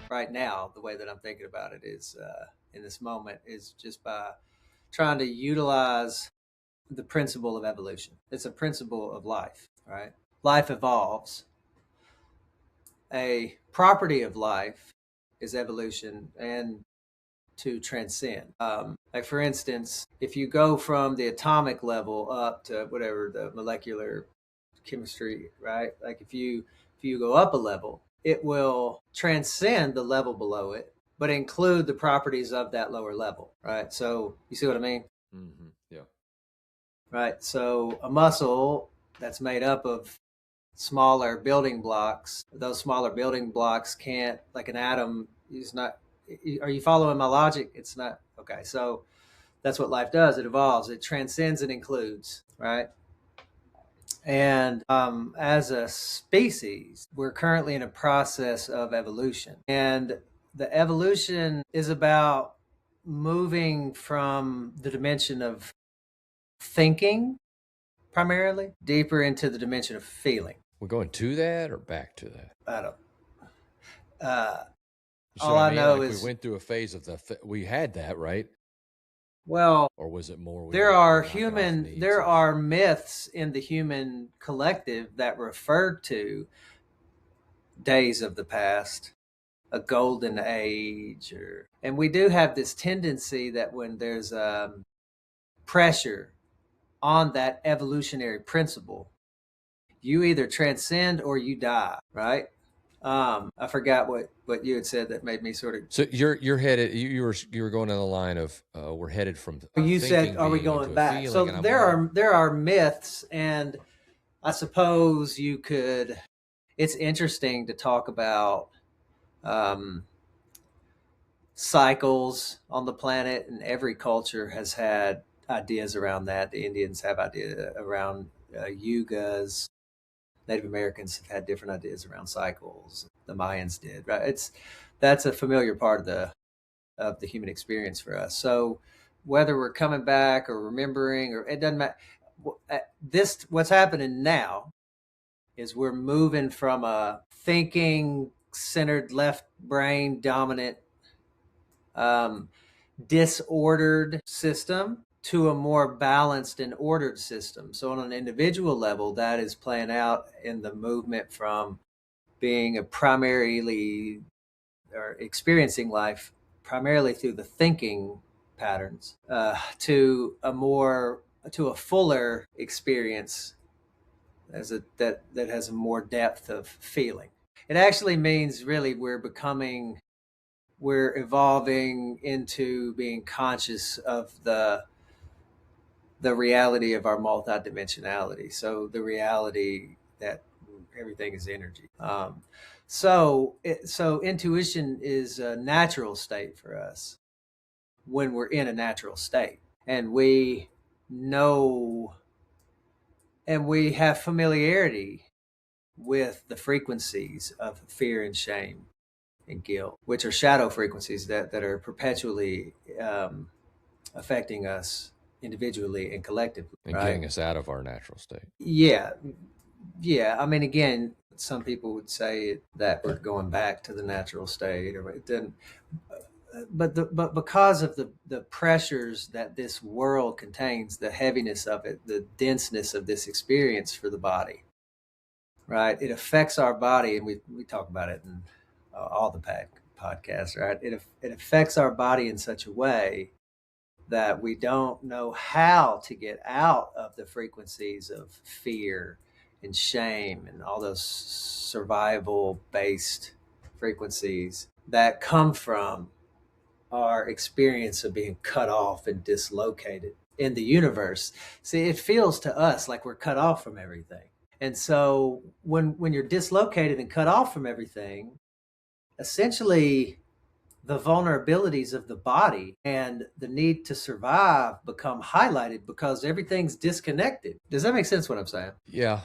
right now, the way that I'm thinking about it is in this moment is just by trying to utilize the principle of evolution. It's a principle of life, right? Life evolves. A property of life is evolution and to transcend. Like for instance, if you go from the atomic level up to whatever the molecular chemistry, right? Like if you go up a level, it will transcend the level below it, but include the properties of that lower level, right? So you see what I mean? Mm-hmm. Yeah. Right. So a muscle that's made up of smaller building blocks, those smaller building blocks can't, like an atom is not, are you following my logic? It's not. Okay. So that's what life does. It evolves, it transcends and includes, right? And as a species, we're currently in a process of evolution. And the evolution is about moving from the dimension of thinking primarily deeper into the dimension of feeling. We're going to that or back to that? I don't. Uh, You see all what I I mean? know Like we is, went through a phase of we had that, right? well, Or was it more there are there myths in the human collective that refer to days of the past, a golden age, and we do have this tendency that when there's pressure on that evolutionary principle, you either transcend or you die, right? I forgot what you had said that made me sort of. So you're headed. You were going on the line of we're headed from You said, thinking "Are we being going into a back?" So feeling, and I'm there are myths, and I suppose you could. It's interesting to talk about um, cycles on the planet, and every culture has had ideas around that. The Indians have ideas around yugas. Native Americans have had different ideas around cycles. The Mayans did, right? That's a familiar part of the human experience for us. So whether we're coming back or remembering, or it doesn't matter. What's happening now is we're moving from a thinking centered left brain dominant disordered system to a more balanced and ordered system. So on an individual level, that is playing out in the movement from being a primarily or experiencing life primarily through the thinking patterns to a fuller experience that has a more depth of feeling. It actually means really we're evolving into being conscious of the reality of our multidimensionality. So the reality that everything is energy. So intuition is a natural state for us when we're in a natural state, and we know and we have familiarity with the frequencies of fear and shame and guilt, which are shadow frequencies that are perpetually affecting us individually and collectively, and right? getting us out of our natural state. Yeah. I mean, again, some people would say that we're going back to the natural state, or it didn't. But because of the pressures that this world contains, the heaviness of it, the denseness of this experience for the body, right? It affects our body, and we talk about it in all the podcasts, right? It affects our body in such a way that we don't know how to get out of the frequencies of fear and shame and all those survival based frequencies that come from our experience of being cut off and dislocated in the universe. See, it feels to us like we're cut off from everything. And so when you're dislocated and cut off from everything, essentially the vulnerabilities of the body and the need to survive become highlighted because everything's disconnected. Does that make sense what I'm saying? Yeah.